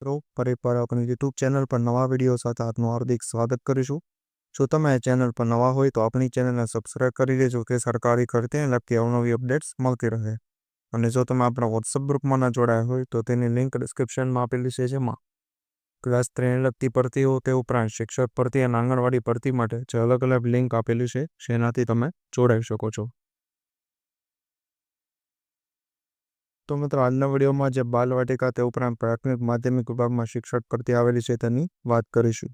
મિત્રો ફરી એકવાર આપણી યુટ્યુબ ચેનલ પર નવા વિડીયો સાથે આપનું હાર્દિક સ્વાગત કરીશું। જો તમે આ ચેનલ પર નવા હોય તો આપણી ચેનલને સબસ્ક્રાઇબ કરી દેજો કે સરકારી ખર્ચે લગતી અવનવી અપડેટ્સ મળતી રહે। અને જો તમે આપણા વોટ્સઅપ ગ્રુપમાં ન જોડાયા હોય તો તેની લિંક ડિસ્ક્રિપ્શનમાં આપેલી છે, જેમાં ક્લાસ 3 લગતી ભરતીઓ તે ઉપરાંત શિક્ષક ભરતી અને આંગણવાડી ભરતી માટે જે અલગ અલગ લિંક આપેલી છે જેનાથી તમે જોડાઈ શકો છો। તો મિત્રો આજના વિડીયોમાં જે બાલવાટિકા તે ઉપરાંત પ્રાથમિક માધ્યમિક વિભાગમાં શિક્ષક ભરતી આવેલી છે તેની વાત કરીશું।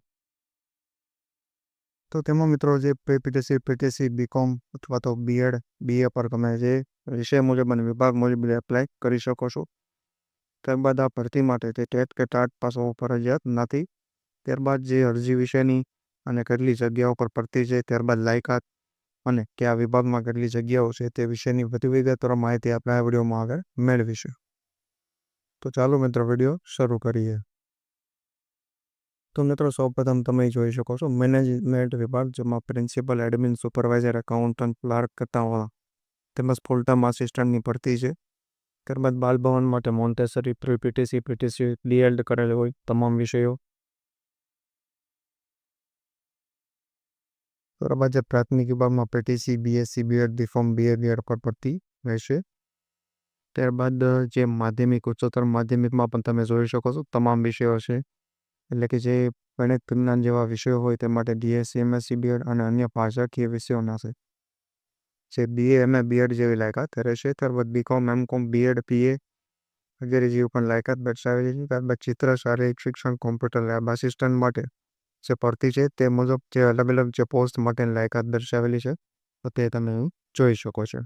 તો તેમાં મિત્રો જે પીટીસી, પીટીસી, બીકોમ અથવા તો બીએડ, બીએ પર તમે જે વિષય મુજબ અને વિભાગ મુજબ એપ્લાય કરી શકો છો। ત્યારબાદ આ ભરતી માટે તે ટેટ કે ટાટ પાસ હોવું ફરજિયાત નથી। ત્યારબાદ જે અરજી વિશેની અને કેટલી જગ્યાઓ પર ભરતી છે, ત્યારબાદ લાયકાત અને કયા વિભાગમાં કેટલી જગ્યાઓ છે તે વિશેની વધુ વિગતવાર માહિતી આપણે આ વિડીયોમાં આગળ મેળવીશું। તો ચાલો મિત્રો વિડીયો શરૂ કરીએ। તો મિત્રો સૌપ્રથમ તમે જોઈ શકો છો મેનેજમેન્ટ વિભાગ, જેમાં principal, admin, supervisor, accountant, clerk કરતા તેમજ ફૂલ ટાઈમ આસિસ્ટન્ટની ભરતી છે। ત્યારબાદ બાલભવન માટે Montessori, pre PTC, PTC, DEd કરેલ હોય તમામ વિષયો। ત્યારબાદ જે પ્રાથમિક વિભાગમાં PTC, BSc, BEd, BPharm, BA, BEd પર ભરતી રહેશે। ત્યારબાદ જે માધ્યમિક, ઉચ્ચતર માધ્યમિકમાં પણ તમે જોઈ શકો છો તમામ વિષયો છે, એટલે કે જે ગણિત વિજ્ઞાન જેવા વિષયો હોય તે માટે ડીએસસી, એમએસસી, બીએડ અને અન્ય ભાષાકીય વિષયોના છે જે બીએ, એમએ, બીએડ જેવી લાયકાત રહેશે। ત્યારબાદ બીકોમ, એમકોમ, બીએડ, પીએ વગેરે જેવી પણ લાયકાત દર્શાવેલી છે। ત્યારબાદ ચિત્ર, શારીરિક શિક્ષણ, કોમ્પ્યુટર લેબ આસિસ્ટન્ટ માટે જે ભરતી છે તે મુજબ જે અલગ અલગ જે પોસ્ટ માટેની લાયકાત દર્શાવેલી છે તો તે તમે જોઈ શકો છો।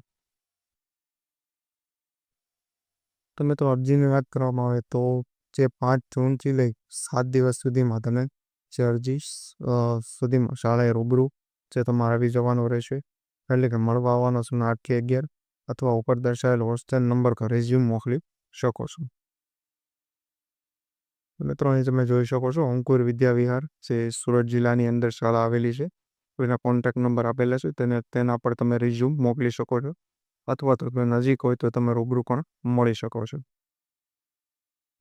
તો મિત્રો અરજીની વાત કરવામાં આવે તો જે 5 જૂનથી લઈ 7 દિવસ સુધીમાં તમે જે અરજી સુધીમાં શાળાએ રૂબરૂ જે તમારે આવી જવાનું રહેશે, એટલે કે મળવા આવવાનો સમય 8 થી 11 અથવા ઉપર દર્શાવેલ હોસ્ટેલ નંબર પર રેઝ્યુમ મોકલી શકો છો। મિત્રો અહીં તમે જોઈ શકો છો અંકુર વિદ્યા વિહાર જે સુરત જિલ્લાની અંદર શાળા આવેલી છે। એના કોન્ટેક્ટ નંબર આપેલા છે, તેના પર તમે રેઝ્યુમ મોકલી શકો છો, અથવા તો નજીક હોય તો તમે રૂબરૂ પણ મળી શકો છો।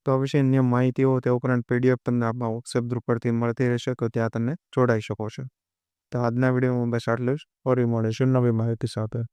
તો આ વિશે અન્ય માહિતીઓ તે ઉપરાંત પીડીએફ તમને આપણા વોટ્સએપ ગ્રુપ પરથી મળતી રહેશે, તો ત્યાં તમે જોડાઈ શકો છો। તો આજના વિડીયોમાં બસ આટલું જ, ફરી મળીશું નવી માહિતી સાથે।